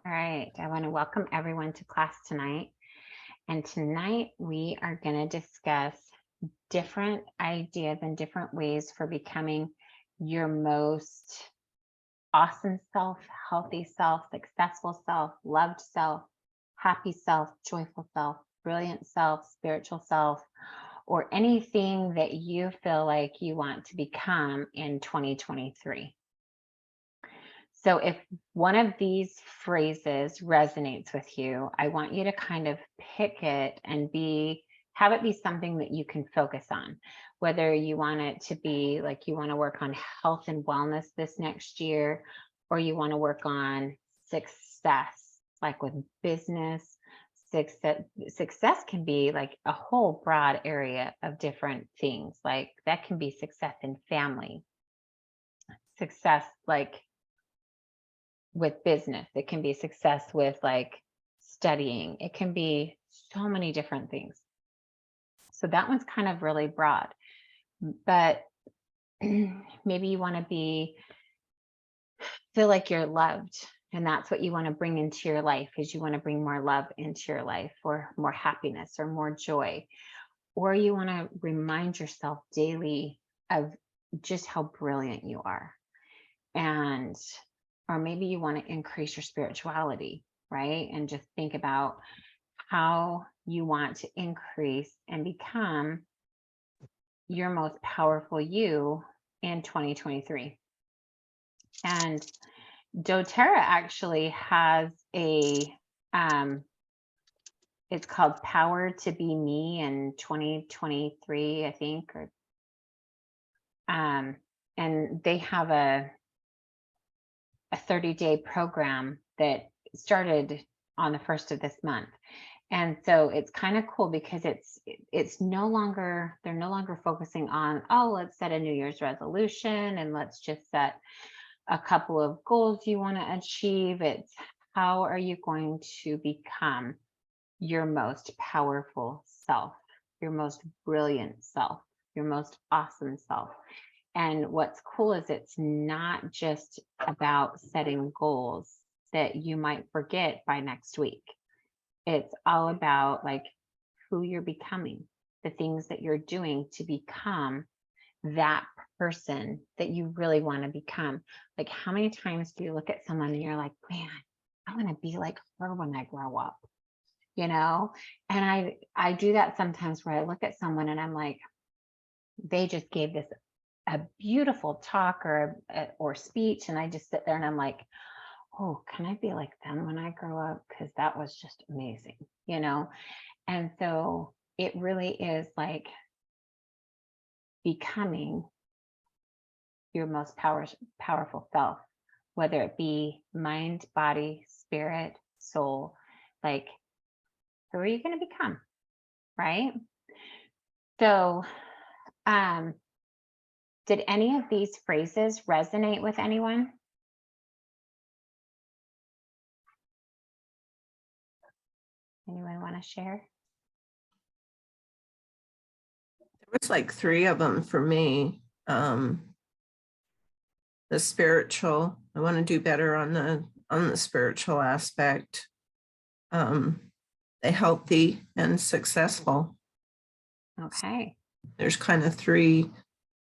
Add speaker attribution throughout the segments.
Speaker 1: All right, I want to welcome everyone to class tonight. And tonight we are going to discuss different ideas and different ways for becoming your most awesome self, healthy self, successful self, loved self, happy self, joyful self, brilliant self, spiritual self, or anything that you feel like you want to become in 2023. So if one of these phrases resonates with you, I want you to kind of pick it and have it be something that you can focus on. Whether you want it to be like you want to work on health and wellness this next year, or you want to work on success, like with business. Success can be like a whole broad area of different things. Like that can be success in family, success like with business. It can be success with like studying. It can be so many different things. So that one's kind of really broad, but maybe you want to feel like you're loved. And that's what you want to bring into your life, is you want to bring more love into your life, or more happiness or more joy. Or you want to remind yourself daily of just how brilliant you are. And or maybe you want to increase your spirituality, right? And just think about how you want to increase and become your most powerful you in 2023. And doTERRA actually has it's called Power to Be Me in 2023, I think, and they have a 30-day program that started on the 1st of this month. And so it's kind of cool because they're no longer focusing on, oh, let's set a New Year's resolution and let's just set a couple of goals you want to achieve. It's how are you going to become your most powerful self, your most brilliant self, your most awesome self. And what's cool is it's not just about setting goals that you might forget by next week. It's all about like who you're becoming, the things that you're doing to become that person that you really want to become. Like, how many times do you look at someone and you're like, man, I want to be like her when I grow up, you know? And I do that sometimes, where I look at someone and I'm like, they just gave this a beautiful talk or speech, and I just sit there and I'm like, oh, can I be like them when I grow up? Because that was just amazing, you know? And so it really is like becoming your most powerful self, whether it be mind, body, spirit, soul. Like, who are you going to become? Right? So, did any of these phrases resonate with anyone? Anyone want to share?
Speaker 2: There was like 3 of them for me. The spiritual, I want to do better on the spiritual aspect. The healthy and successful.
Speaker 1: Okay.
Speaker 2: There's kind of 3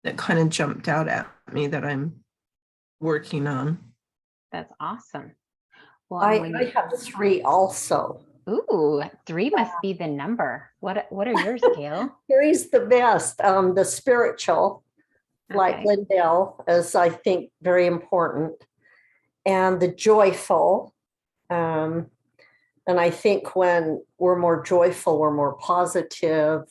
Speaker 2: that kind of jumped out at me that I'm working on.
Speaker 1: That's awesome. Well,
Speaker 3: I have 3 also.
Speaker 1: Ooh, 3 must be the number. What are yours, Gail?
Speaker 3: 3's the best. The spiritual, like
Speaker 1: Okay.
Speaker 3: Lindell, is I think very important, and the joyful. And I think when we're more joyful, we're more positive,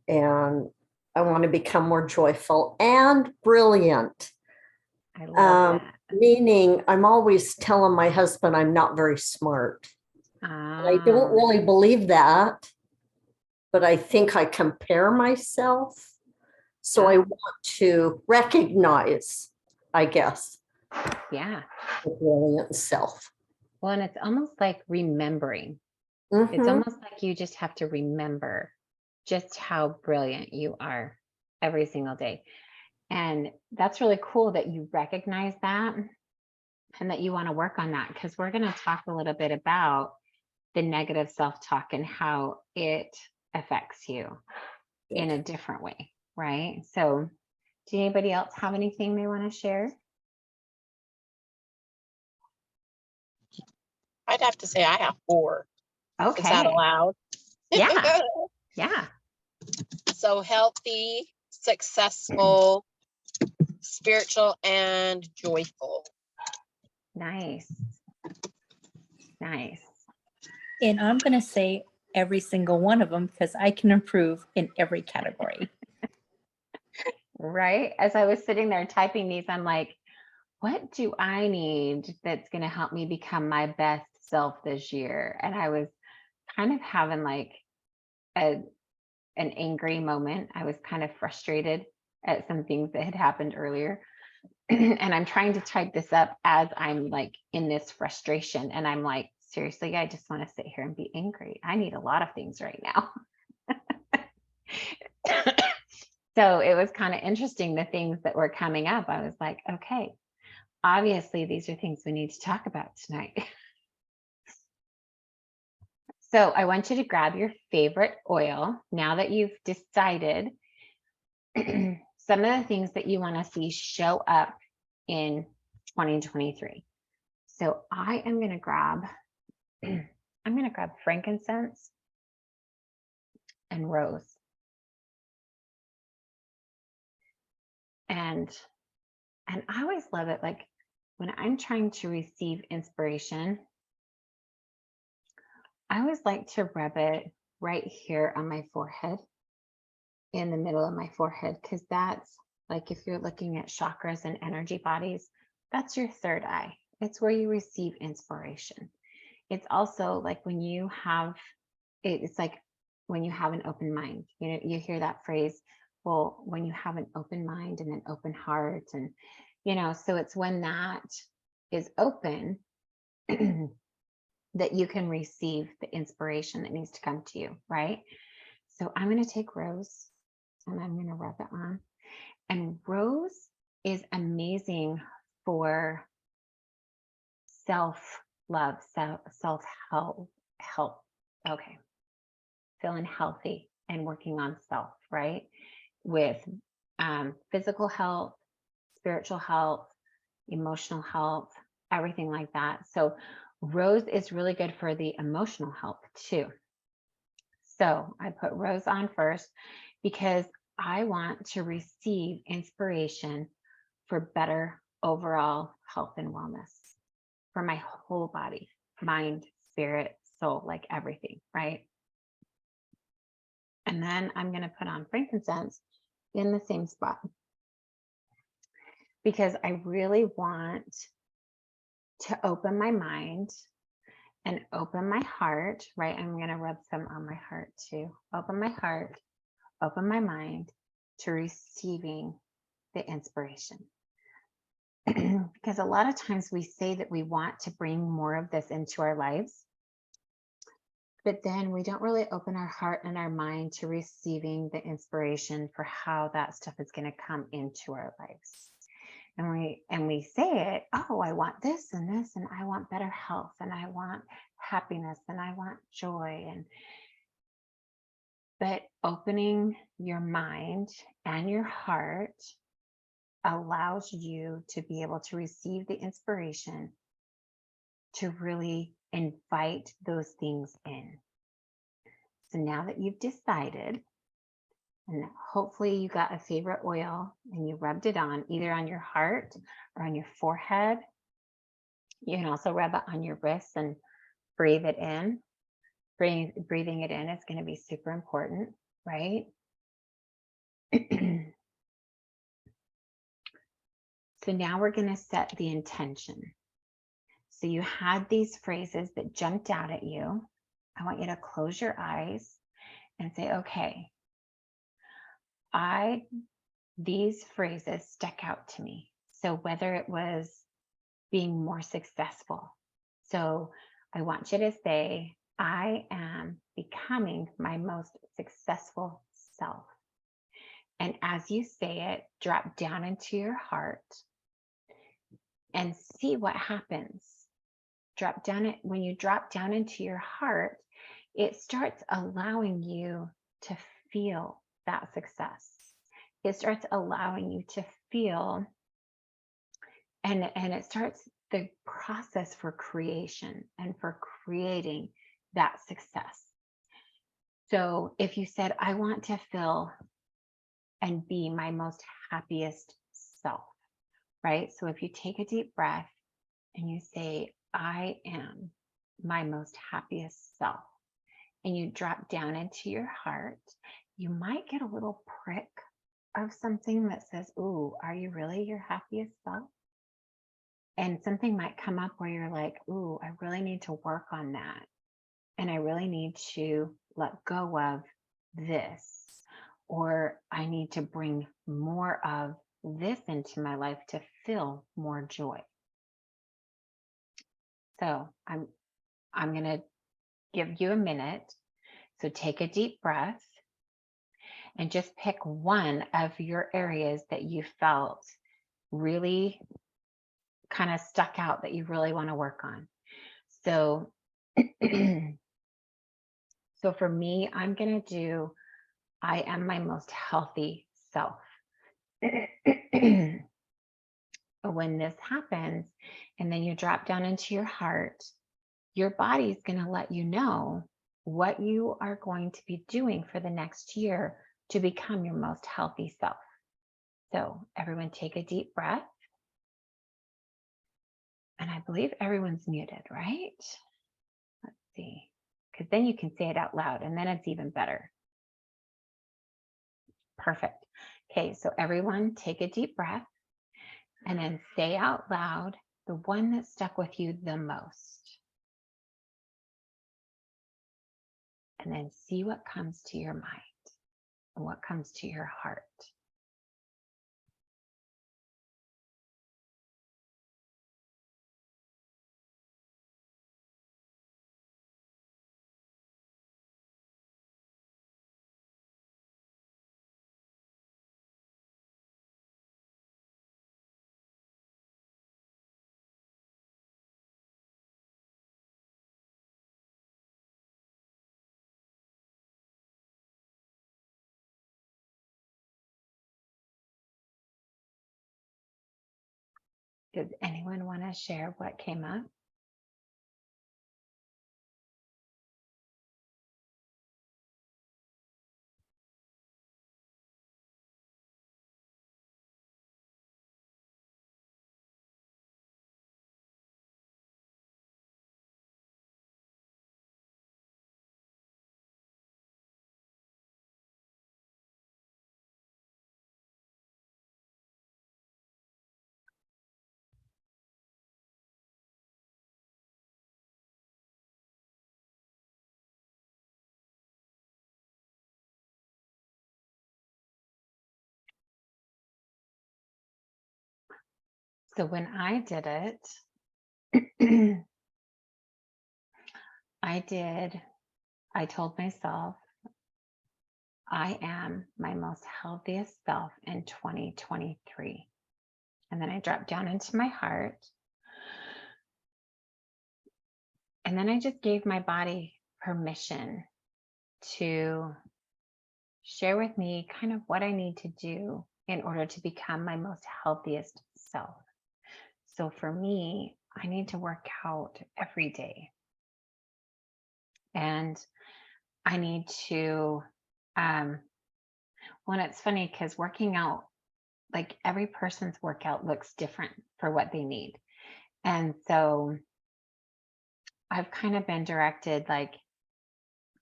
Speaker 3: and I want to become more joyful and brilliant.
Speaker 1: I love that.
Speaker 3: Meaning, I'm always telling my husband I'm not very smart. I don't really believe that, but I think I compare myself. So I want to recognize, I guess,
Speaker 1: yeah,
Speaker 3: the brilliant self.
Speaker 1: Well, and it's almost like remembering. It's almost like you just have to remember just how brilliant you are every single day. And that's really cool that you recognize that. and that you want to work on that, because we're going to talk a little bit about the negative self-talk and how it affects you in a different way, right? So, do anybody else have anything they want to share?
Speaker 4: I'd have to say I have 4. Is that
Speaker 1: Okay.
Speaker 4: allowed?
Speaker 1: Yeah. Yeah.
Speaker 4: So healthy, successful, spiritual, and joyful.
Speaker 1: Nice. Nice.
Speaker 5: And I'm going to say every single one of them because I can improve in every category.
Speaker 1: Right. As I was sitting there typing these, I'm like, what do I need that's going to help me become my best self this year? And I was kind of having like an angry moment. I was kind of frustrated at some things that had happened earlier. And I'm trying to type this up as I'm like in this frustration. And I'm like, seriously, I just want to sit here and be angry. I need a lot of things right now. So it was kind of interesting, the things that were coming up. I was like, okay, obviously these are things we need to talk about tonight. So I want you to grab your favorite oil now that you've decided some of the things that you want to see show up in 2023. So I am going to grab, frankincense and rose. And I always love it. Like when I'm trying to receive inspiration, I always like to rub it right here on my forehead, in the middle of my forehead, because that's like, if you're looking at chakras and energy bodies, that's your third eye. It's where you receive inspiration. It's also like when you have, it's like when you have an open mind, you know, you hear that phrase, well, when you have an open mind and an open heart, and, you know, so it's when that is open that you can receive the inspiration that needs to come to you, right? So I'm going to take rose and I'm going to rub it on. And rose is amazing for self-love, self-help, okay, feeling healthy and working on self, right? With physical health, spiritual health, emotional health, everything like that. So rose is really good for the emotional health too. So I put rose on first because I want to receive inspiration for better overall health and wellness for my whole body, mind, spirit, soul, like everything, right? And then I'm going to put on frankincense in the same spot because I really want to open my mind and open my heart, right? I'm going to rub some on my heart too. Open my heart, open my mind to receiving the inspiration. Because a lot of times we say that we want to bring more of this into our lives, but then we don't really open our heart and our mind to receiving the inspiration for how that stuff is going to come into our lives. And we say it, oh, I want this, and I want better health, and I want happiness, and I want joy. But opening your mind and your heart allows you to be able to receive the inspiration to really invite those things in. So now that you've decided, and hopefully you got a favorite oil and you rubbed it on either on your heart or on your forehead. You can also rub it on your wrists and breathe it in. Breathing it in is going to be super important, right? So now we're going to set the intention. So you had these phrases that jumped out at you. I want you to close your eyes and say, okay, these phrases stuck out to me. So whether it was being more successful. So I want you to say, I am becoming my most successful self. And as you say it, drop down into your heart and see what happens. Drop down it. When you drop down into your heart, it starts allowing you to feel that success. It starts allowing you to feel, and it starts the process for creation and for creating that success. So if you said, I want to feel and be my most happiest self, right? So if you take a deep breath and you say, I am my most happiest self, and you drop down into your heart, you might get a little prick of something that says, ooh, are you really your happiest self? And something might come up where you're like, ooh, I really need to work on that. And I really need to let go of this, or I need to bring more of this into my life to feel more joy. So I'm going to give you a minute. So take a deep breath and just pick one of your areas that you felt really kind of stuck out that you really want to work on. So, so for me, I'm going to do, I am my most healthy self. When this happens, and then you drop down into your heart, your body's going to let you know what you are going to be doing for the next year to become your most healthy self. So everyone take a deep breath. And I believe everyone's muted, right? Let's see, because then you can say it out loud and then it's even better. Perfect. Okay, so everyone take a deep breath and then say out loud the one that stuck with you the most. And then see what comes to your mind and what comes to your heart. Does anyone want to share what came up? So when I did it, I told myself, I am my most healthiest self in 2023. And then I dropped down into my heart. And then I just gave my body permission to share with me kind of what I need to do in order to become my most healthiest self. So for me, I need to work out every day. And I need to, well, it's funny because working out, like every person's workout looks different for what they need. And so I've kind of been directed like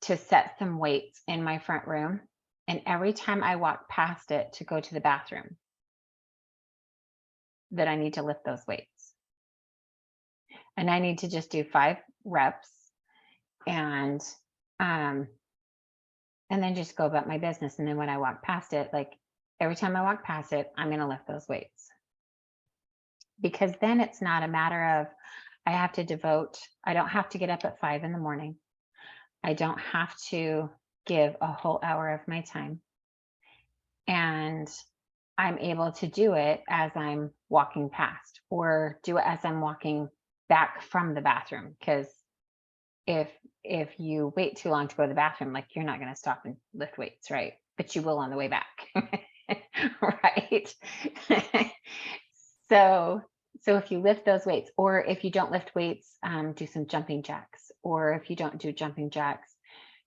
Speaker 1: to set some weights in my front room. And every time I walk past it to go to the bathroom, that I need to lift those weights. And I need to just do 5 reps and then just go about my business. And then when I walk past it, like every time I walk past it, I'm going to lift those weights. Because then it's not a matter of I don't have to get up at 5 in the morning. I don't have to give a whole hour of my time. And I'm able to do it as I'm walking past, or do it as I'm walking back from the bathroom. Because if you wait too long to go to the bathroom, like, you're not going to stop and lift weights, right? But you will on the way back. Right. So if you lift those weights, or if you don't lift weights, do some jumping jacks, or if you don't do jumping jacks,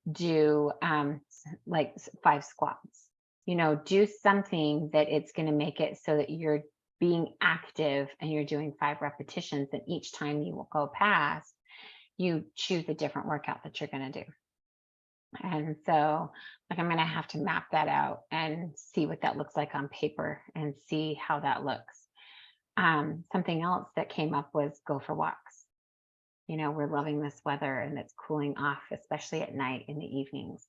Speaker 1: do like 5 squats. Do something that it's going to make it so that you're being active and you're doing 5 repetitions, and each time you will go past, you choose a different workout that you're going to do. And so, like, I'm going to have to map that out and see what that looks like on paper and see how that looks. Something else that came up was go for walks. We're loving this weather and it's cooling off, especially at night in the evenings.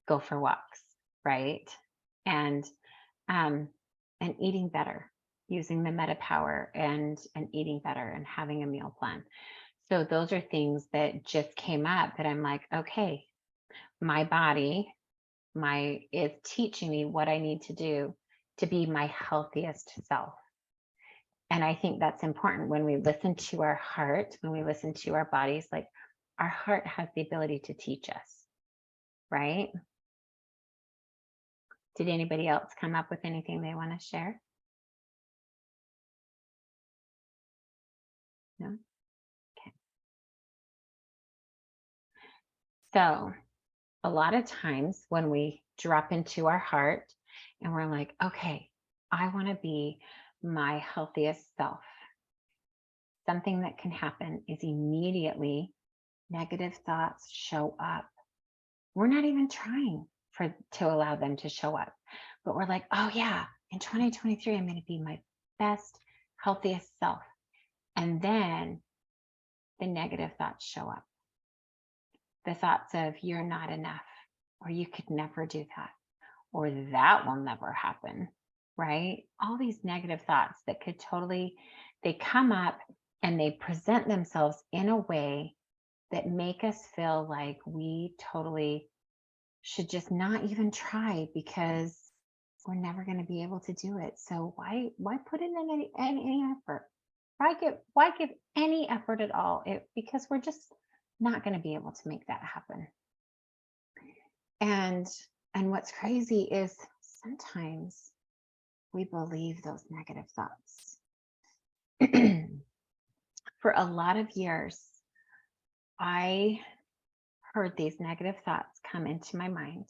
Speaker 1: Go for walks, right? And eating better, using the Meta Power and eating better and having a meal plan. So those are things that just came up that I'm like, okay, my body is teaching me what I need to do to be my healthiest self. And I think that's important when we listen to our heart, when we listen to our bodies. Like, our heart has the ability to teach us, right? Did anybody else come up with anything they want to share? No? Okay. So a lot of times when we drop into our heart and we're like, okay, I want to be my healthiest self, something that can happen is immediately negative thoughts show up. We're not even trying to allow them to show up, but we're like, oh yeah, in 2023, I'm going to be my best, healthiest self. And then the negative thoughts show up. The thoughts of, you're not enough, or you could never do that, or that will never happen, right? All these negative thoughts that could they come up and they present themselves in a way that make us feel like we totally should just not even try, because we're never going to be able to do it. So why put in any effort? Why give any effort at all? Because we're just not going to be able to make that happen. And what's crazy is sometimes we believe those negative thoughts. For a lot of years, I heard these negative thoughts come into my mind,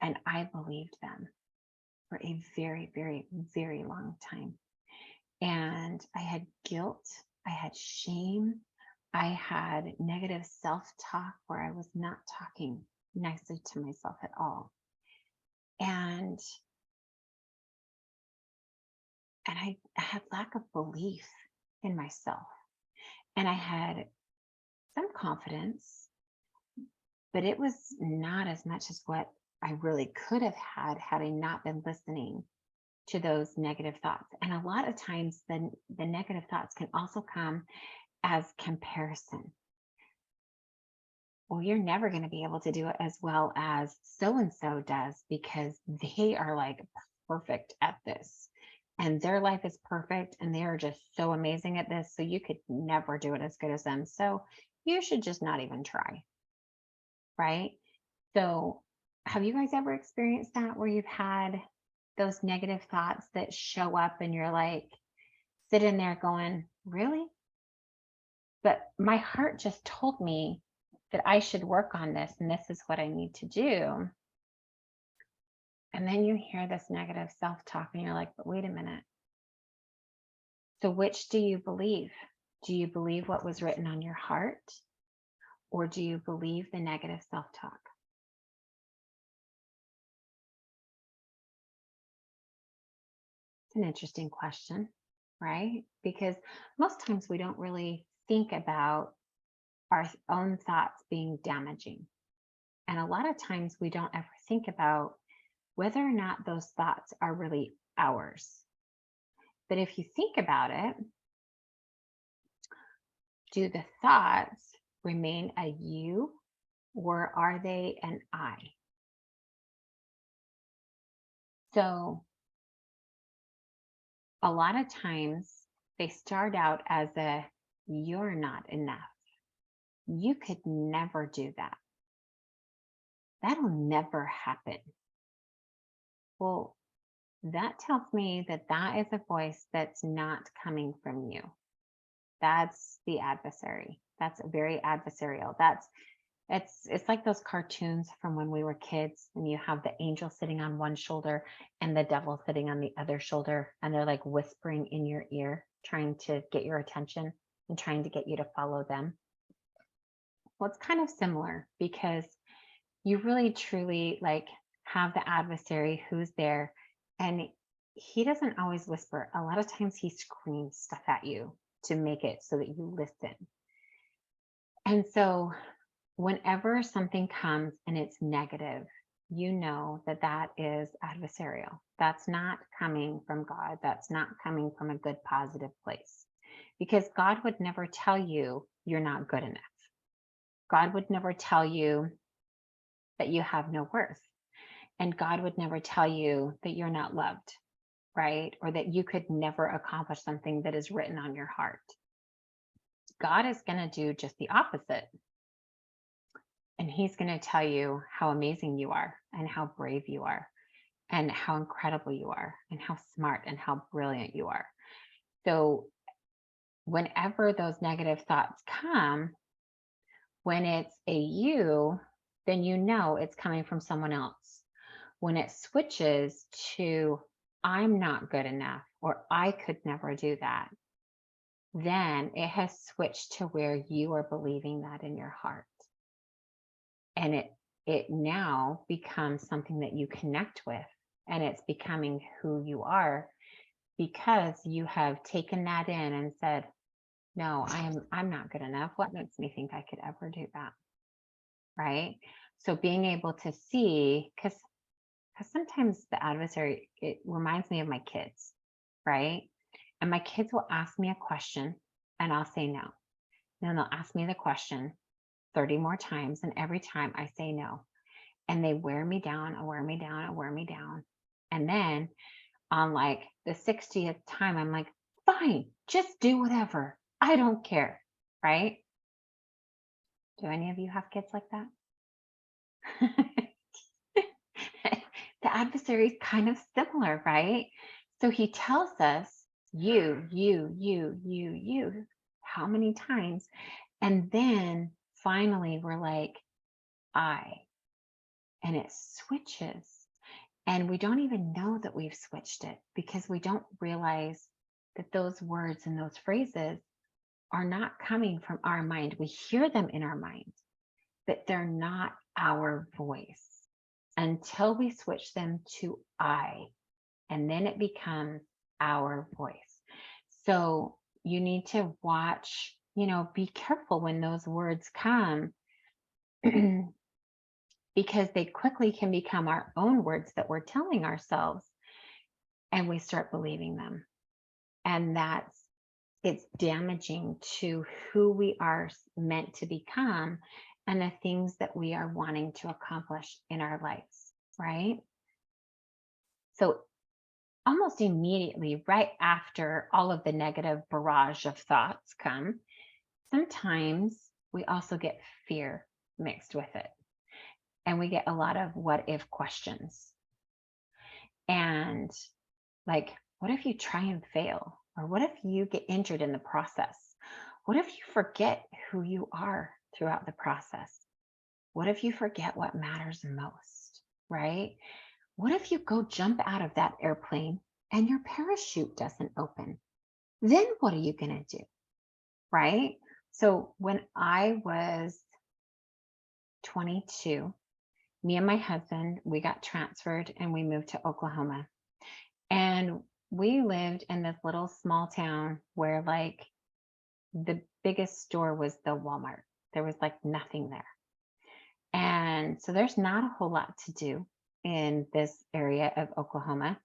Speaker 1: and I believed them for a very, very, very long time. And I had guilt, I had shame, I had negative self-talk where I was not talking nicely to myself at all. And I had lack of belief in myself. And I had some confidence, but it was not as much as what I really could have had I not been listening to those negative thoughts. And a lot of times the negative thoughts can also come as comparison. Well, you're never going to be able to do it as well as so-and-so does, because they are like perfect at this and their life is perfect and they are just so amazing at this. So you could never do it as good as them. So you should just not even try. Right? So have you guys ever experienced that, where you've had those negative thoughts that show up and you're like sitting there going, really? But my heart just told me that I should work on this and this is what I need to do. And then you hear this negative self-talk and you're like, but wait a minute. So which do you believe? Do you believe what was written on your heart, or do you believe the negative self-talk? It's an interesting question, right? Because most times we don't really think about our own thoughts being damaging. And a lot of times we don't ever think about whether or not those thoughts are really ours. But if you think about it, do the thoughts remain a you, or are they an I? So a lot of times they start out as a, you're not enough. You could never do that. That'll never happen. Well, that tells me that that is a voice that's not coming from you. That's the adversary. That's very adversarial. It's like those cartoons from when we were kids, and you have the angel sitting on one shoulder and the devil sitting on the other shoulder, and they're like whispering in your ear, trying to get your attention and trying to get you to follow them. Well, it's kind of similar, because you really truly like have the adversary who's there, and he doesn't always whisper. A lot of times he screams stuff at you to make it so that you listen. And so whenever something comes and it's negative, you know that that is adversarial. That's not coming from God. That's not coming from a good, positive place, because God would never tell you you're not good enough. God would never tell you that you have no worth. And God would never tell you that you're not loved, right? Or that you could never accomplish something that is written on your heart. God is going to do just the opposite. And he's going to tell you how amazing you are, and how brave you are, and how incredible you are, and how smart and how brilliant you are. So whenever those negative thoughts come, when it's a you, then you know it's coming from someone else. When it switches to, I'm not good enough, or I could never do that, then it has switched to where you are believing that in your heart. And it now becomes something that you connect with, and it's becoming who you are, because you have taken that in and said, no, I'm not good enough. What makes me think I could ever do that? Right? So being able to see, because sometimes the adversary, it reminds me of my kids, right? And my kids will ask me a question and I'll say no. Then they'll ask me the question 30 more times, and every time I say no. And they wear me down and wear me down and wear me down. And then on like the 60th time, I'm like, fine, just do whatever. I don't care, right? Do any of you have kids like that? The adversary is kind of similar, right? So he tells us, you, how many times? And then finally we're like, I, and it switches. And we don't even know that we've switched it, because we don't realize that those words and those phrases are not coming from our mind. We hear them in our mind, but they're not our voice until we switch them to I, and then it becomes our voice. So you need to watch, be careful when those words come, because they quickly can become our own words that we're telling ourselves, and we start believing them. And it's damaging to who we are meant to become and the things that we are wanting to accomplish in our lives, right? So almost immediately, right after all of the negative barrage of thoughts come, sometimes we also get fear mixed with it. And we get a lot of what if questions. And like, what if you try and fail? Or what if you get injured in the process? What if you forget who you are throughout the process? What if you forget what matters most, right? What if you go jump out of that airplane and your parachute doesn't open? Then what are you going to do, right? So when I was 22, me and my husband, we got transferred and we moved to Oklahoma. And we lived in this little small town where like the biggest store was the Walmart. There was like nothing there. And so there's not a whole lot to do in this area of Oklahoma.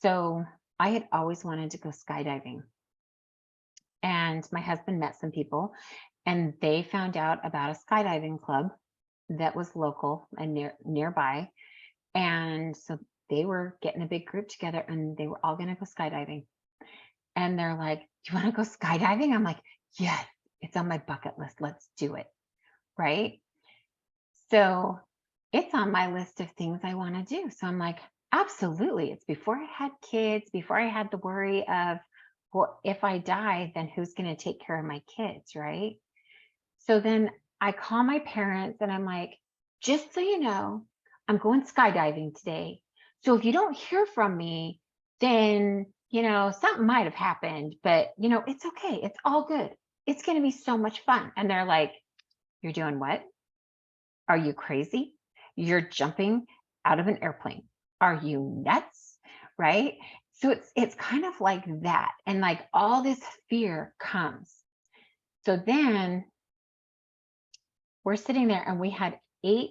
Speaker 1: So I had always wanted to go skydiving. And my husband met some people, and they found out about a skydiving club that was local and nearby. And so they were getting a big group together, and they were all going to go skydiving. And they're like, do you want to go skydiving? I'm like, yes, it's on my bucket list. Let's do it. Right. So it's on my list of things I want to do. So I'm like, absolutely. It's before I had kids, before I had the worry of, well, if I die, then who's going to take care of my kids? Right. So then I call my parents and I'm like, just so you know, I'm going skydiving today. So if you don't hear from me, then, something might have happened, but, it's okay. It's all good. It's going to be so much fun. And they're like, you're doing what? Are you crazy? You're jumping out of an airplane. Are you nuts? Right? So it's kind of like that. And like all this fear comes. So then we're sitting there and we had 8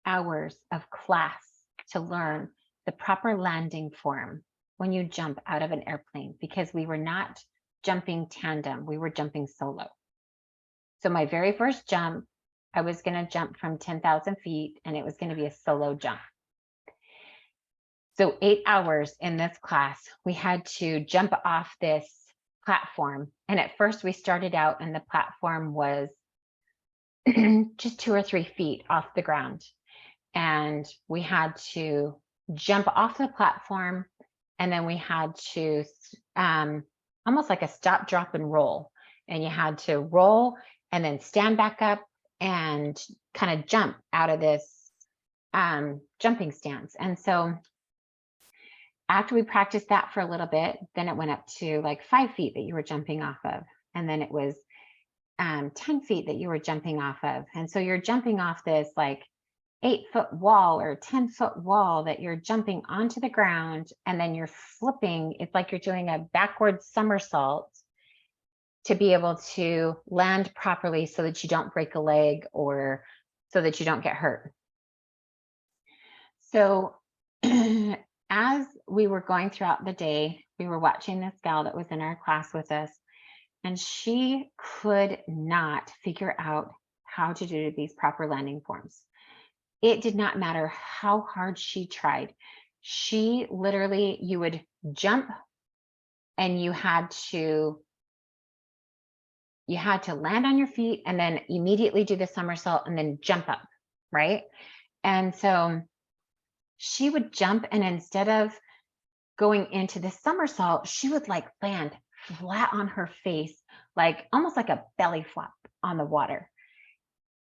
Speaker 1: hours of class to learn the proper landing form when you jump out of an airplane, because we were not jumping tandem, we were jumping solo. So my very first jump, I was going to jump from 10,000 feet and it was going to be a solo jump. So 8 hours in this class, we had to jump off this platform. And at first we started out and the platform was just 2 or 3 feet off the ground. And we had to jump off the platform and then we had to almost like a stop, drop, and roll. And you had to roll and then stand back up and kind of jump out of this jumping stance. And so after we practiced that for a little bit, then it went up to like 5 feet that you were jumping off of. And then it was 10 feet that you were jumping off of. And so you're jumping off this like 8-foot wall or 10-foot wall that you're jumping onto the ground, and then you're flipping. It's like you're doing a backward somersault to be able to land properly so that you don't break a leg or so that you don't get hurt. So as we were going throughout the day, we were watching this gal that was in our class with us, and she could not figure out how to do these proper landing forms. It did not matter how hard she tried. She literally, you would jump and you had to land on your feet and then immediately do the somersault and then jump up, right? And so she would jump, and instead of going into the somersault, she would like land flat on her face, like almost like a belly flop on the water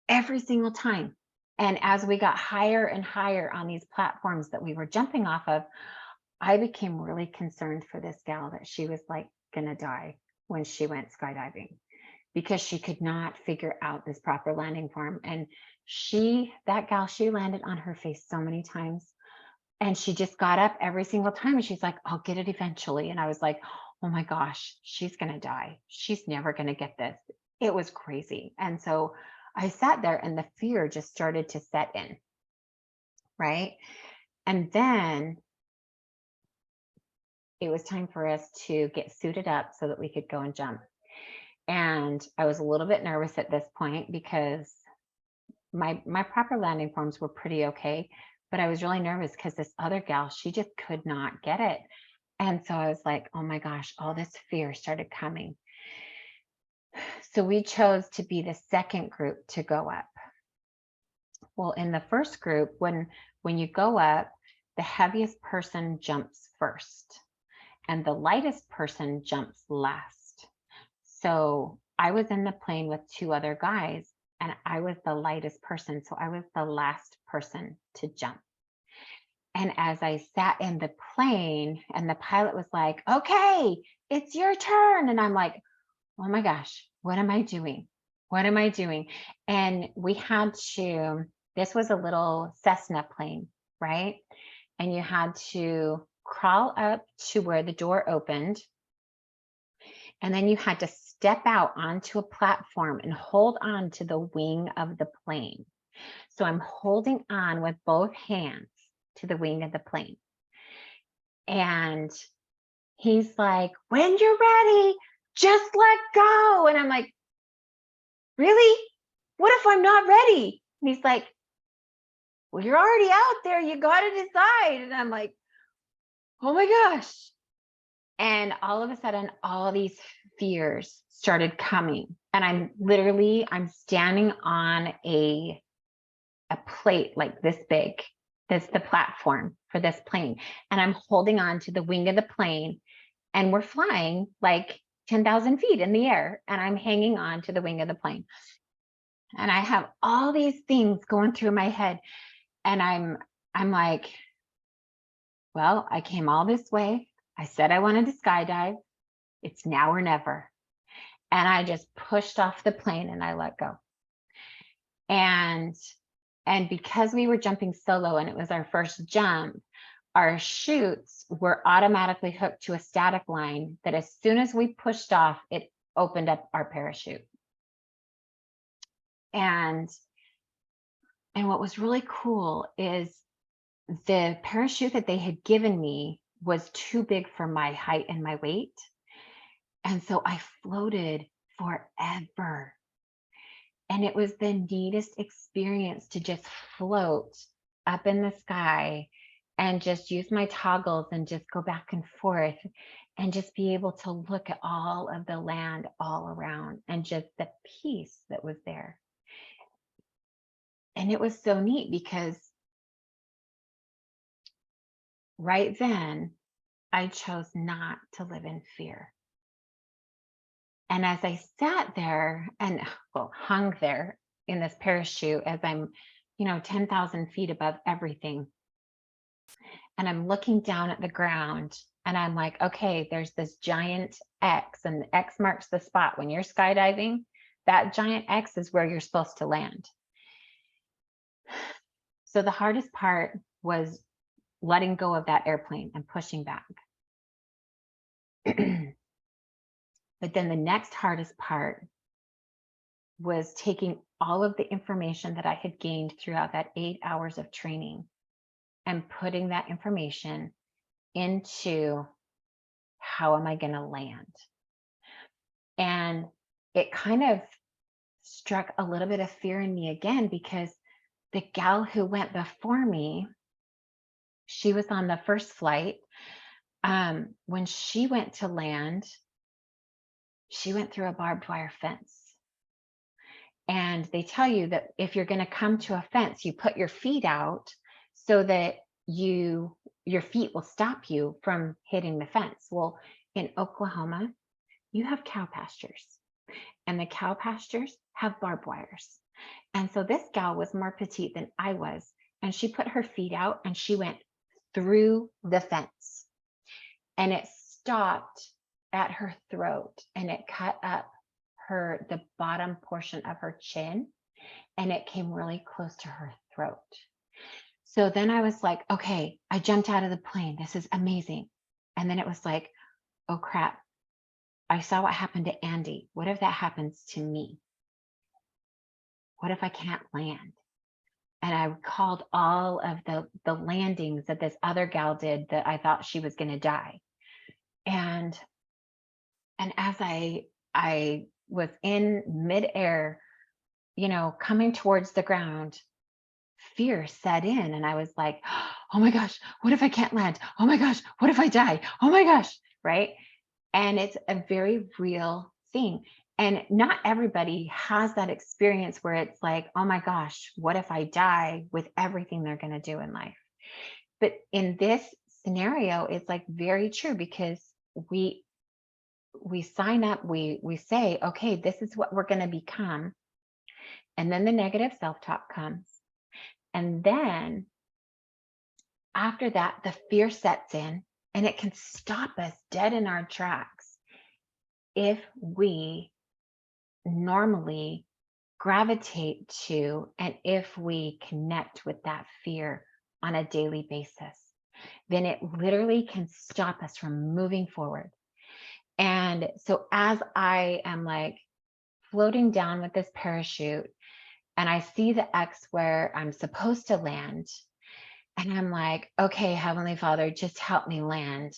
Speaker 1: every single time. And as we got higher and higher on these platforms that we were jumping off of, I became really concerned for this gal that she was like gonna die when she went skydiving, because she could not figure out this proper landing form. And that gal, she landed on her face so many times. And she just got up every single time and she's like, I'll get it eventually. And I was like, oh my gosh, she's gonna die. She's never gonna get this. It was crazy. And so I sat there and the fear just started to set in, right? And then it was time for us to get suited up so that we could go and jump. And I was a little bit nervous at this point because my proper landing forms were pretty okay, but I was really nervous because this other gal, she just could not get it. And so I was like, oh my gosh, all this fear started coming. So we chose to be the second group to go up. Well, in the first group, when you go up, the heaviest person jumps first and the lightest person jumps last. So I was in the plane with 2 other guys and I was the lightest person. So I was the last person to jump. And as I sat in the plane and the pilot was like, okay, it's your turn. And I'm like, oh my gosh, what am I doing? What am I doing? And we had to, this was a little Cessna plane, right? And you had to crawl up to where the door opened. And then you had to step out onto a platform and hold on to the wing of the plane. So I'm holding on with both hands to the wing of the plane. And he's like, when you're ready, just let go. And I'm like, really? What if I'm not ready? And he's like, well, you're already out there. You got to decide. And I'm like, oh my gosh, And all of a sudden, all these fears started coming. And I'm standing on a plate like this big. That's the platform for this plane. And I'm holding on to the wing of the plane, and we're flying like 10,000 feet in the air. And I'm hanging on to the wing of the plane. And I have all these things going through my head. And I'm like, well, I came all this way. I said I wanted to skydive. It's now or never. And I just pushed off the plane and I let go. And because we were jumping solo and it was our first jump, our chutes were automatically hooked to a static line that as soon as we pushed off, it opened up our parachute. And what was really cool is the parachute that they had given me was too big for my height and my weight. And so I floated forever. And it was the neatest experience to just float up in the sky and just use my toggles and just go back and forth and just be able to look at all of the land all around and just the peace that was there. And it was so neat because right then I chose not to live in fear. And as I sat there and hung there in this parachute as I'm, 10,000 feet above everything, and I'm looking down at the ground and I'm like, okay, there's this giant X and the X marks the spot. When you're skydiving, that giant X is where you're supposed to land. So the hardest part was letting go of that airplane and pushing back. But then the next hardest part was taking all of the information that I had gained throughout that 8 hours of training and putting that information into how am I going to land? And it kind of struck a little bit of fear in me again, because the gal who went before me, she was on the first flight. When she went to land, she went through a barbed wire fence. And they tell you that if you're going to come to a fence, you put your feet out so that your feet will stop you from hitting the fence. Well, in Oklahoma, you have cow pastures, and the cow pastures have barbed wires. And so this gal was more petite than I was, and she put her feet out and she went through the fence, and it stopped at her throat, and it cut up the bottom portion of her chin, and it came really close to her throat. So then I was like, okay, I jumped out of the plane. This is amazing. And then it was like, oh crap, I saw what happened to Andy. What if that happens to me? What if I can't land? And I recalled all of the landings that this other gal did that I thought she was going to die. And as I was in midair, coming towards the ground, fear set in, and I was like, oh my gosh, what if I can't land? Oh my gosh, what if I die? Oh my gosh, right? And it's a very real thing. And not everybody has that experience where it's like, oh my gosh, what if I die, with everything they're going to do in life? But in this scenario, it's like very true, because we sign up, we say, okay, this is what we're going to become. And then the negative self-talk comes. And then after that, the fear sets in, and it can stop us dead in our tracks if we normally gravitate to, and if we connect with that fear on a daily basis, then it literally can stop us from moving forward. And so as I am like floating down with this parachute, and I see the X where I'm supposed to land, and I'm like, okay, Heavenly Father, just help me land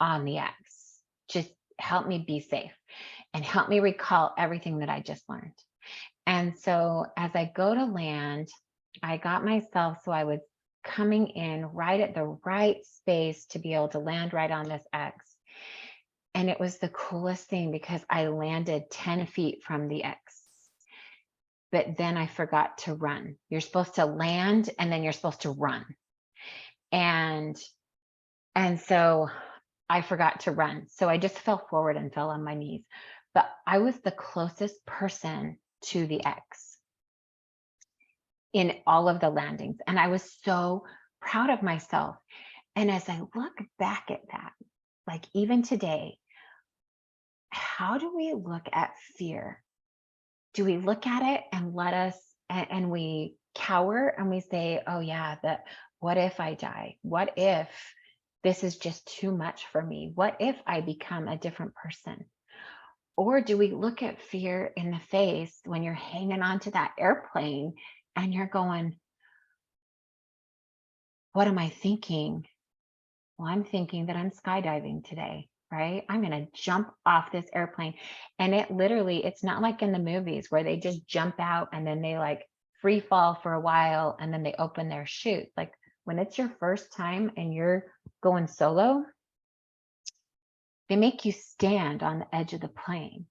Speaker 1: on the X. Just help me be safe and help me recall everything that I just learned. And so as I go to land, I got myself so I was coming in right at the right space to be able to land right on this X. And it was the coolest thing because I landed 10 feet from the X. But then I forgot to run. You're supposed to land and then you're supposed to run. And so I forgot to run. So I just fell forward and fell on my knees. But I was the closest person to the X in all of the landings. And I was so proud of myself. And as I look back at that, like even today, how do we look at fear? Do we look at it and let us, and we cower and we say, oh yeah, that what if I die? What if this is just too much for me? What if I become a different person? Or do we look at fear in the face when you're hanging on to that airplane and you're going, what am I thinking? Well, I'm thinking that I'm skydiving today, right? I'm going to jump off this airplane. And it literally, it's not like in the movies where they just jump out and then they like free fall for a while and then they open their chute. Like when it's your first time and you're going solo, they make you stand on the edge of the plane.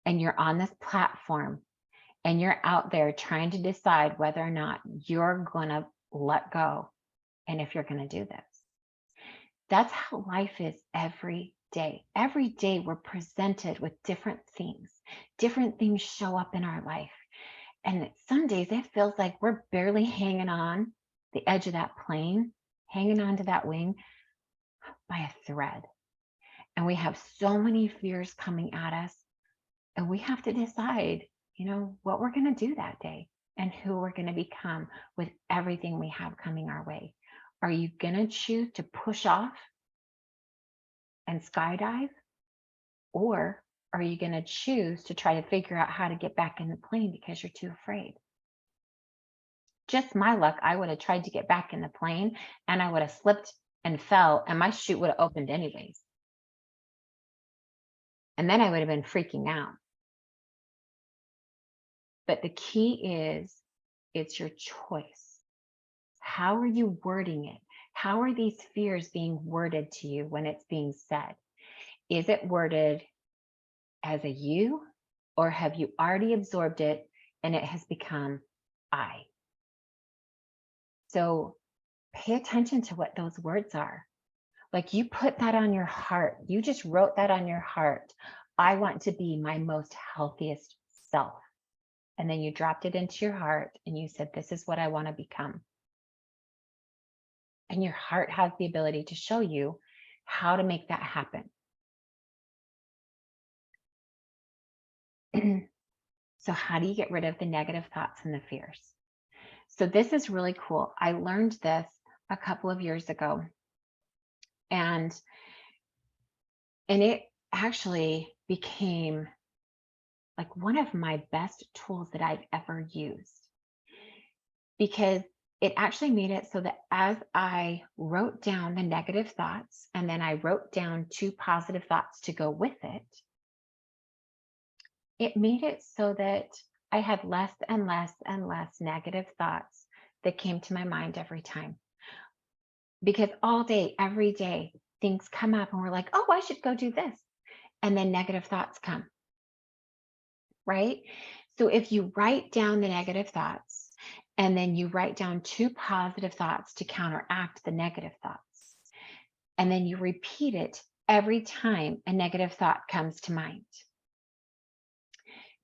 Speaker 1: And you're on this platform and you're out there trying to decide whether or not you're going to let go and if you're going to do this. That's how life is every day. Every day we're presented with different things. Different things show up in our life. And some days it feels like we're barely hanging on the edge of that plane, hanging on to that wing by a thread. And we have so many fears coming at us. And we have to decide, what we're going to do that day and who we're going to become with everything we have coming our way. Are you going to choose to push off and skydive? Or are you going to choose to try to figure out how to get back in the plane because you're too afraid? Just my luck, I would have tried to get back in the plane and I would have slipped and fell and my chute would have opened anyways. And then I would have been freaking out. But the key is, it's your choice. How are you wording it? How are these fears being worded to you when it's being said? Is it worded as a you, or have you already absorbed it and it has become I? So pay attention to what those words are. Like you put that on your heart. You just wrote that on your heart. I want to be my most healthiest self. And then you dropped it into your heart and you said, this is what I want to become. And your heart has the ability to show you how to make that happen. So how do you get rid of the negative thoughts and the fears? So this is really cool. I learned this a couple of years ago. And it actually became like one of my best tools that I've ever used, because it actually made it so that as I wrote down the negative thoughts and then I wrote down 2 positive thoughts to go with it, it made it so that I had less and less and less negative thoughts that came to my mind every time. Because all day, every day, things come up and we're like, oh, I should go do this. And then negative thoughts come, right? So if you write down the negative thoughts and then you write down 2 positive thoughts to counteract the negative thoughts, and then you repeat it every time a negative thought comes to mind.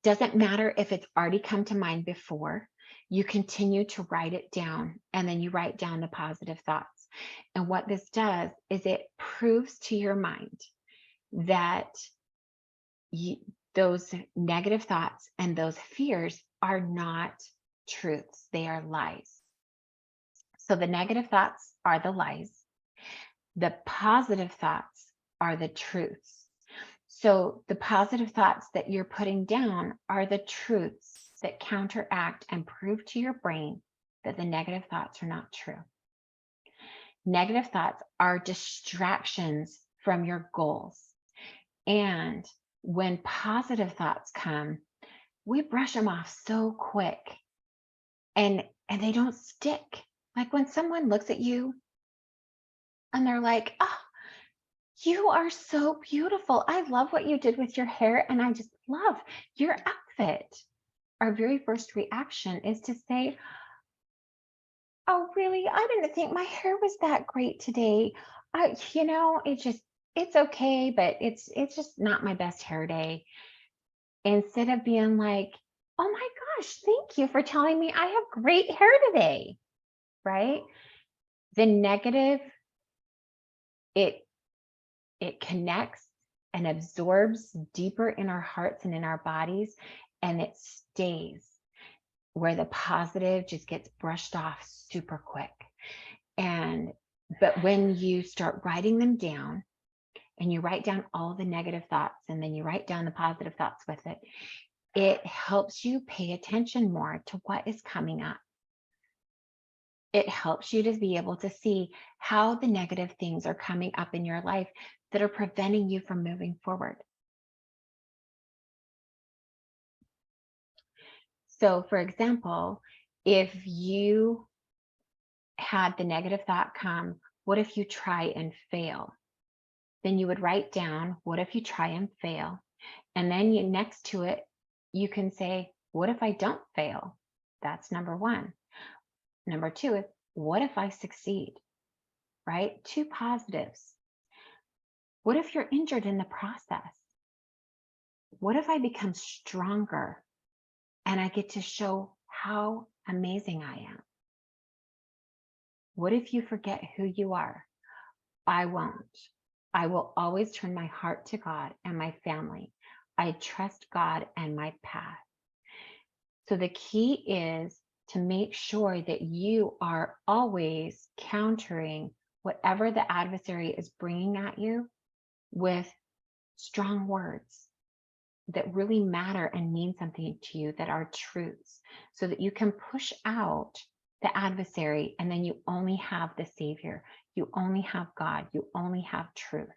Speaker 1: Doesn't matter if it's already come to mind before, you continue to write it down and then you write down the positive thoughts. And what this does is it proves to your mind that those negative thoughts and those fears are not truths, they are lies. So the negative thoughts are the lies. The positive thoughts are the truths. So the positive thoughts that you're putting down are the truths that counteract and prove to your brain that the negative thoughts are not true. Negative thoughts are distractions from your goals. And when positive thoughts come, we brush them off so quick and they don't stick. Like when someone looks at you and they're like, oh, You are so beautiful. I love what you did with your hair, and I just love your outfit. Our very first reaction is to say, oh, really? I didn't think my hair was that great today. It's okay, but it's just not my best hair day. Instead of being like, oh my gosh, thank you for telling me I have great hair today, right? The negative, it connects and absorbs deeper in our hearts and in our bodies, and it stays, where the positive just gets brushed off super quick. But when you start writing them down, and you write down all the negative thoughts, and then you write down the positive thoughts with it, it helps you pay attention more to what is coming up. It helps you to be able to see how the negative things are coming up in your life that are preventing you from moving forward. So, for example, if you had the negative thought come, what if you try and fail? Then you would write down, what if you try and fail? And then next to it, you can say, what if I don't fail? That's number one. Number two is, what if I succeed? Right? Two positives. What if you're injured in the process? What if I become stronger and I get to show how amazing I am? What if you forget who you are? I won't. I will always turn my heart to God and my family. I trust God and my path. So the key is to make sure that you are always countering whatever the adversary is bringing at you with strong words that really matter and mean something to you, that are truths, so that you can push out the adversary, and then you only have the Savior. You only have God. You only have truth,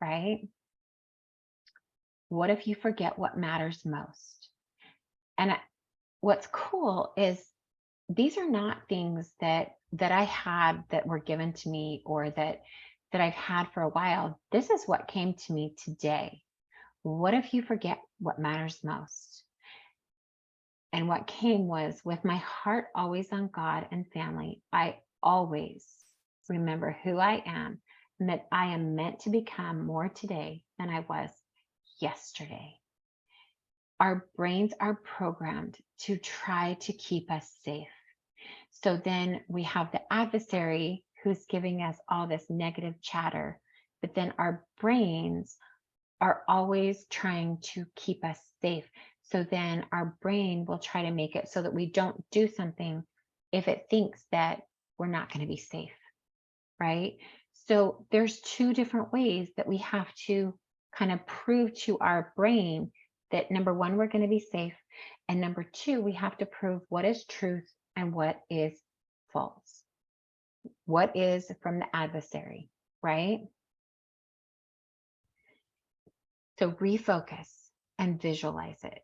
Speaker 1: right? What if you forget what matters most? And what's cool is these are not things that I had that were given to me, or that I've had for a while. This is what came to me today. What if you forget what matters most? And what came was, with my heart always on God and family, I always remember who I am, and that I am meant to become more today than I was yesterday. Our brains are programmed to try to keep us safe. So then we have the adversary who's giving us all this negative chatter, but then our brains are always trying to keep us safe. So then our brain will try to make it so that we don't do something if it thinks that we're not going to be safe, right? So there's two different ways that we have to kind of prove to our brain that, number one, we're going to be safe. And number two, we have to prove what is truth and what is false. What is from the adversary, right? So refocus and visualize it.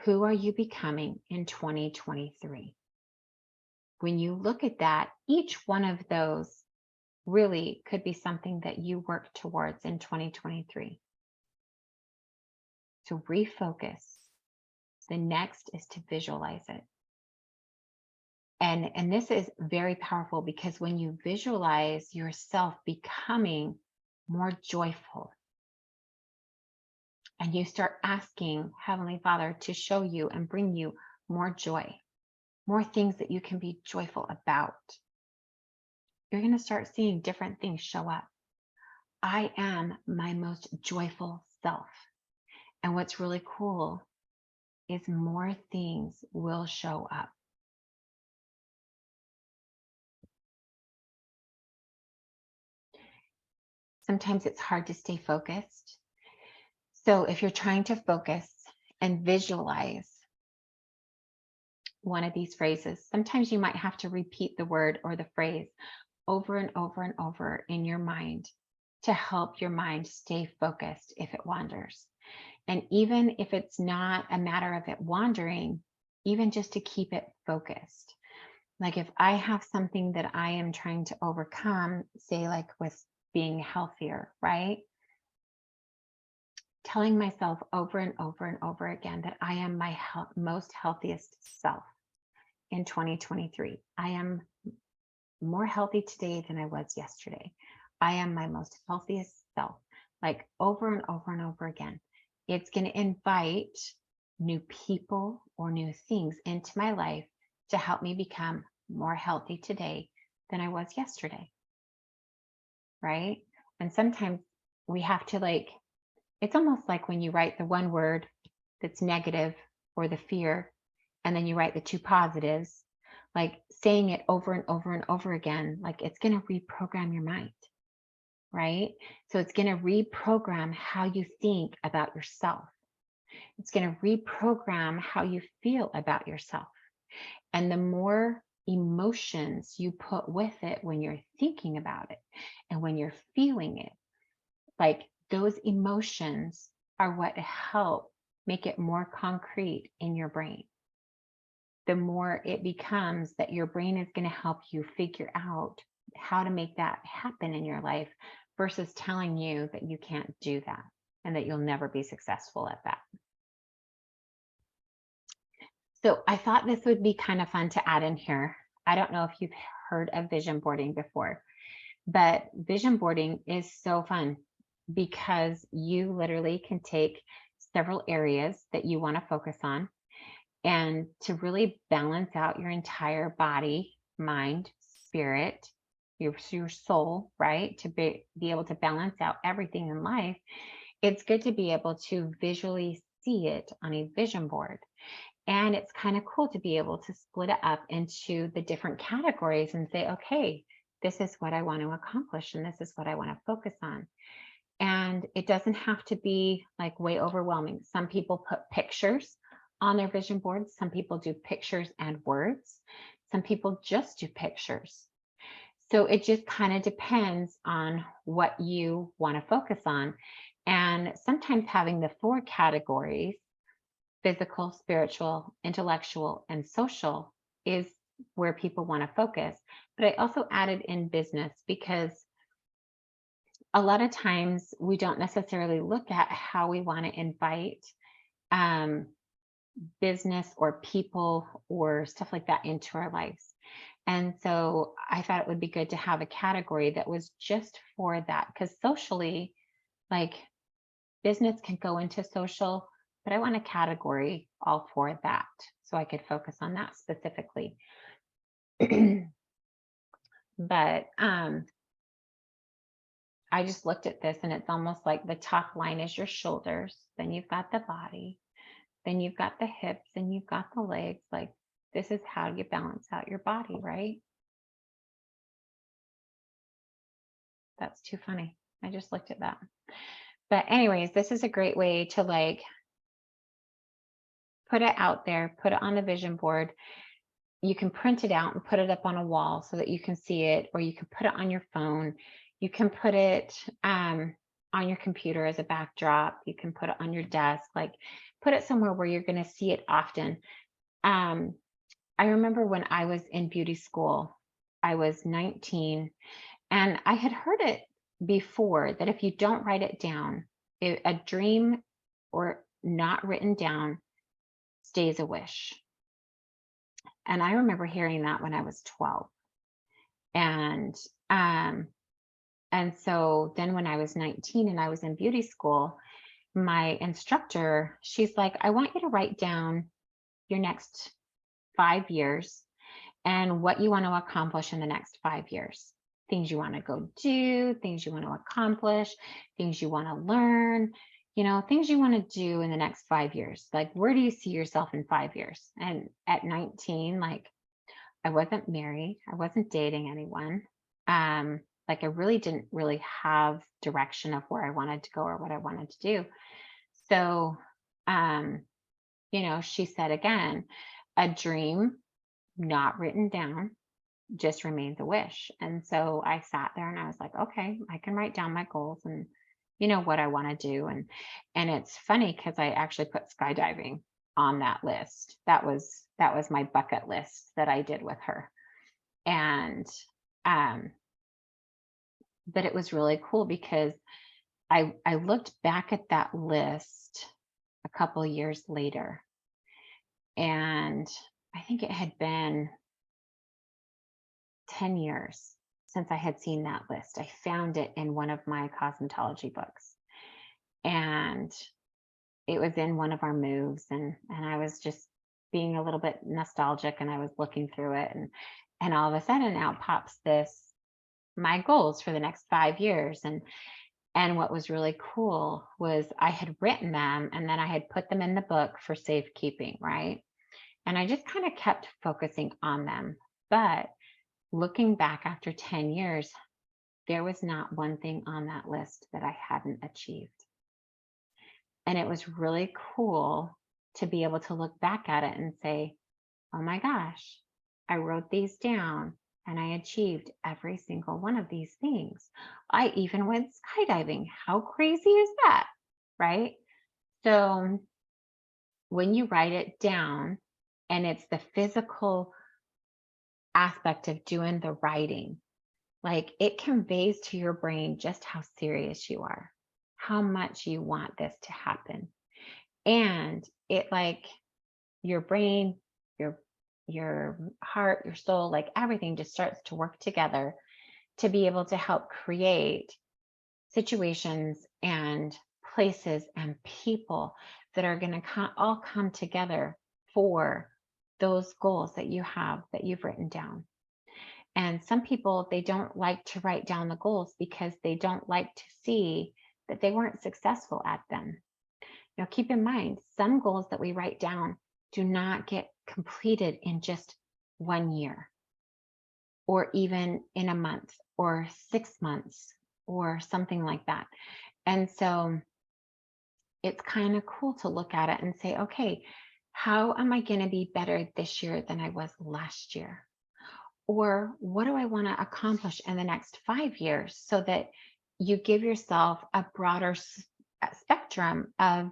Speaker 1: Who are you becoming in 2023? When you look at that, each one of those really could be something that you work towards in 2023. So refocus. The next is to visualize it. And this is very powerful, because when you visualize yourself becoming more joyful, and you start asking Heavenly Father to show you and bring you more joy, more things that you can be joyful about, you're going to start seeing different things show up. I am my most joyful self. And what's really cool is more things will show up. Sometimes it's hard to stay focused. So if you're trying to focus and visualize one of these phrases, sometimes you might have to repeat the word or the phrase over and over and over in your mind to help your mind stay focused if it wanders. And even if it's not a matter of it wandering, even just to keep it focused. Like if I have something that I am trying to overcome, say like with being healthier, right? Telling myself over and over and over again that I am my most healthiest self in 2023. I am more healthy today than I was yesterday. I am my most healthiest self, like over and over and over again. It's going to invite new people or new things into my life to help me become more healthy today than I was yesterday. Right? And sometimes we have to it's almost like when you write the one word that's negative or the fear, and then you write the two positives, like saying it over and over and over again, like it's going to reprogram your mind, right? So it's going to reprogram how you think about yourself. It's going to reprogram how you feel about yourself. And the more emotions you put with it when you're thinking about it and when you're feeling it, like those emotions are what help make it more concrete in your brain. The more it becomes that your brain is going to help you figure out how to make that happen in your life versus telling you that you can't do that and that you'll never be successful at that. So I thought this would be kind of fun to add in here. I don't know if you've heard of vision boarding before, but vision boarding is so fun because you literally can take several areas that you want to focus on and to really balance out your entire body, mind, spirit, your soul, right? To be able to balance out everything in life. It's good to be able to visually see it on a vision board. And it's kind of cool to be able to split it up into the different categories and say, okay, this is what I want to accomplish and this is what I want to focus on. And it doesn't have to be like way overwhelming. Some people put pictures on their vision boards. Some people do pictures and words. Some people just do pictures. So it just kind of depends on what you want to focus on. And sometimes having the 4 categories, physical, spiritual, intellectual, and social, is where people want to focus. But I also added in business because a lot of times we don't necessarily look at how we want to invite business or people or stuff like that into our lives. And so I thought it would be good to have a category that was just for that, because socially, like business can go into social, but I want a category all for that so I could focus on that specifically. But I just looked at this and it's almost like the top line is your shoulders, then you've got the body, then you've got the hips, and you've got the legs. Like this is how you balance out your body, right? That's too funny. I just looked at that. But anyways, this is a great way to like put it out there, put it on the vision board. You can print it out and put it up on a wall so that you can see it, or you can put it on your phone. You can put it on your computer as a backdrop. You can put it on your desk, like put it somewhere where you're going to see it often. I remember when I was in beauty school, I was 19, and I had heard it before that if you don't write it down, a dream or not written down stays a wish. And I remember hearing that when I was 12. And so then when I was 19 and I was in beauty school, my instructor, she's like, I want you to write down your next 5 years and what you want to accomplish in the next 5 years. Things you want to go do, things you want to accomplish, things you want to learn, things you want to do in the next 5 years. Like, where do you see yourself in 5 years? And at 19, like, I wasn't married. I wasn't dating anyone. Like I really didn't really have direction of where I wanted to go or what I wanted to do. So, she said again, a dream not written down just remains a wish. And so I sat there and I was like, okay, I can write down my goals and what I want to do. And it's funny because I actually put skydiving on that list. That was my bucket list that I did with her. And but it was really cool because I looked back at that list a couple years later, and I think it had been 10 years since I had seen that list. I found it in one of my cosmetology books, and it was in one of our moves, and I was just being a little bit nostalgic, and I was looking through it, and all of a sudden out pops this, my goals for the next 5 years. And what was really cool was I had written them and then I had put them in the book for safekeeping, right? And I just kind of kept focusing on them. But looking back after 10 years, there was not one thing on that list that I hadn't achieved. And it was really cool to be able to look back at it and say, oh my gosh, I wrote these down and I achieved every single one of these things. I even went skydiving. How crazy is that? Right? So when you write it down, and it's the physical aspect of doing the writing, like it conveys to your brain just how serious you are, how much you want this to happen. And it, like, your brain, your heart, your soul, like everything just starts to work together to be able to help create situations and places and people that are going to all come together for those goals that you have, that you've written down. And some people, they don't like to write down the goals because they don't like to see that they weren't successful at them. Now, keep in mind, some goals that we write down do not get completed in just 1 year, or even in a month, or 6 months, or something like that. And so it's kind of cool to look at it and say, okay, how am I going to be better this year than I was last year? Or what do I want to accomplish in the next 5 years, so that you give yourself a broader spectrum of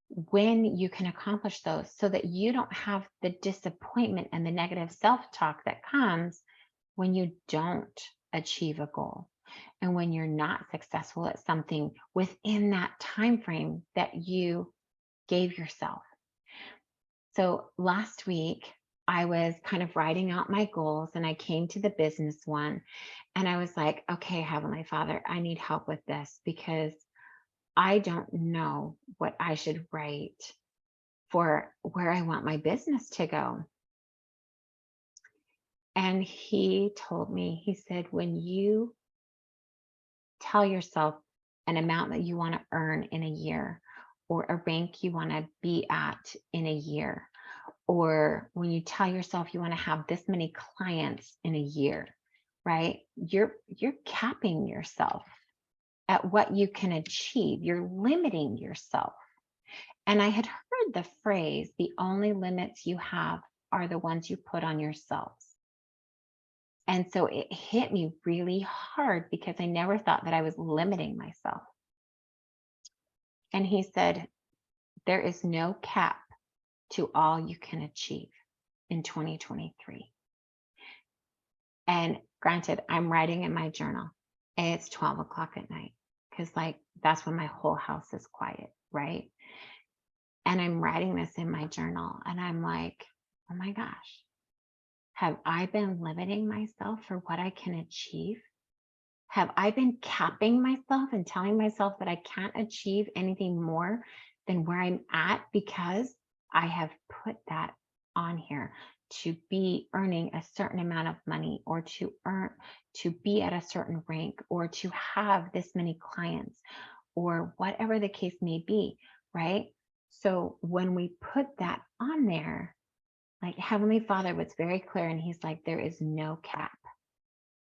Speaker 1: when you can accomplish those, so that you don't have the disappointment and the negative self-talk that comes when you don't achieve a goal and when you're not successful at something within that time frame that you gave yourself. So last week I was kind of writing out my goals, and I came to the business one, and I was like, okay, Heavenly Father, I need help with this because I don't know what I should write for where I want my business to go. And he told me, he said, when you tell yourself an amount that you want to earn in a year, or a rank you want to be at in a year, or when you tell yourself you want to have this many clients in a year, right? You're capping yourself at what you can achieve. You're limiting yourself. And I had heard the phrase, the only limits you have are the ones you put on yourselves. And so it hit me really hard because I never thought that I was limiting myself. And he said, there is no cap to all you can achieve in 2023. And granted, I'm writing in my journal, and it's 12 o'clock at night, because like that's when my whole house is quiet, right? And I'm writing this in my journal, and I'm like, oh my gosh, have I been limiting myself for what I can achieve? Have I been capping myself and telling myself that I can't achieve anything more than where I'm at because I have put that on here to be earning a certain amount of money, or to be at a certain rank, or to have this many clients, or whatever the case may be, right? So when we put that on there, like Heavenly Father was very clear, and he's like, there is no cap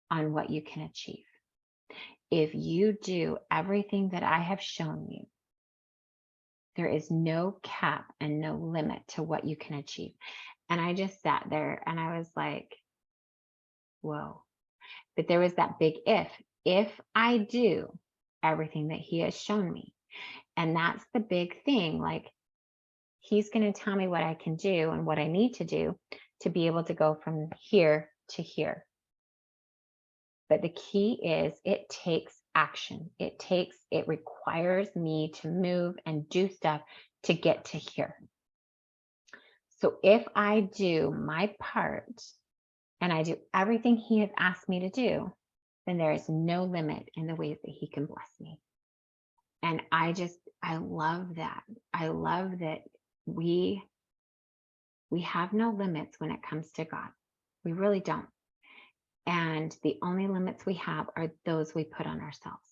Speaker 1: on what you can achieve. If you do everything that I have shown you, there is no cap and no limit to what you can achieve. And I just sat there and I was like, whoa. But there was that big if I do everything that he has shown me. And that's the big thing. Like, he's going to tell me what I can do and what I need to do to be able to go from here to here. But the key is it takes action. It requires me to move and do stuff to get to here. So if I do my part and I do everything he has asked me to do, then there is no limit in the ways that he can bless me. And I love that. I love that we have no limits when it comes to God. We really don't. And the only limits we have are those we put on ourselves.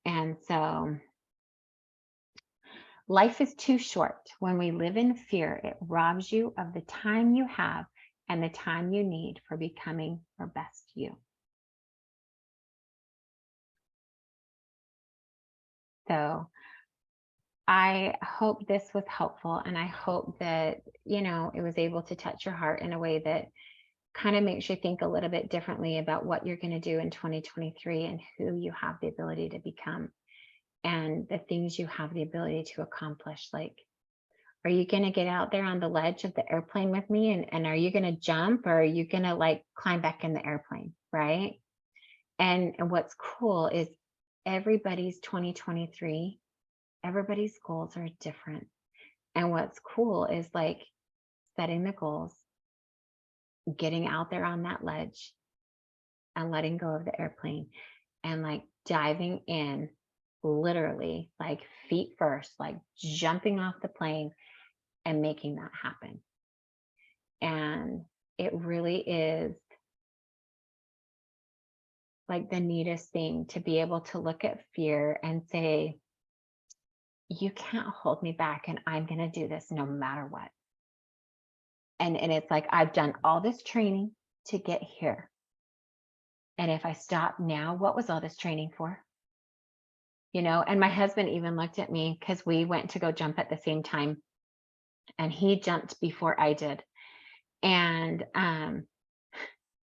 Speaker 1: And so life is too short. When we live in fear, it robs you of the time you have and the time you need for becoming your best you. So I hope this was helpful, and I hope that, it was able to touch your heart in a way that kind of makes you think a little bit differently about what you're going to do in 2023 and who you have the ability to become and the things you have the ability to accomplish. Like, are you going to get out there on the ledge of the airplane with me, and are you going to jump, or are you going to like climb back in the airplane? Right. And what's cool is everybody's 2023, everybody's goals are different. And what's cool is like setting the goals, getting out there on that ledge and letting go of the airplane and like diving in, literally like feet first, like jumping off the plane and making that happen. And it really is like the neatest thing to be able to look at fear and say, you can't hold me back, and I'm going to do this no matter what. And it's like, I've done all this training to get here. And if I stop now, what was all this training for? And my husband even looked at me because we went to go jump at the same time. And he jumped before I did. And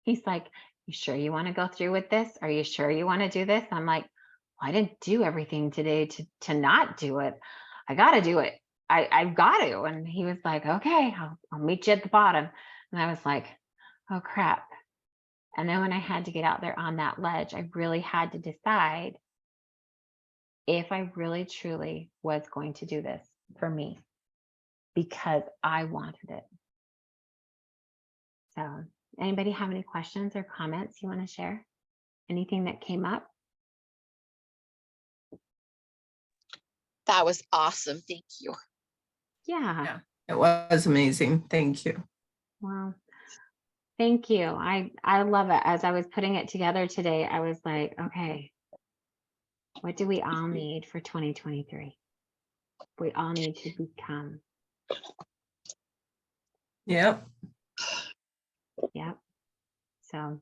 Speaker 1: he's like, you sure you want to go through with this? Are you sure you want to do this? I'm like, well, I didn't do everything today to not do it. I got to do it. I've got to. And he was like, okay, I'll meet you at the bottom. And I was like, oh crap. And then when I had to get out there on that ledge, I really had to decide if I really truly was going to do this for me because I wanted it. So anybody have any questions or comments you want to share? Anything that came up?
Speaker 4: That was awesome. Thank you.
Speaker 1: Yeah.
Speaker 2: It was amazing. Thank you.
Speaker 1: Well, thank you. I love it. As I was putting it together today, I was like, okay, what do we all need for 2023? We all need to become.
Speaker 2: Yep.
Speaker 1: Yep. So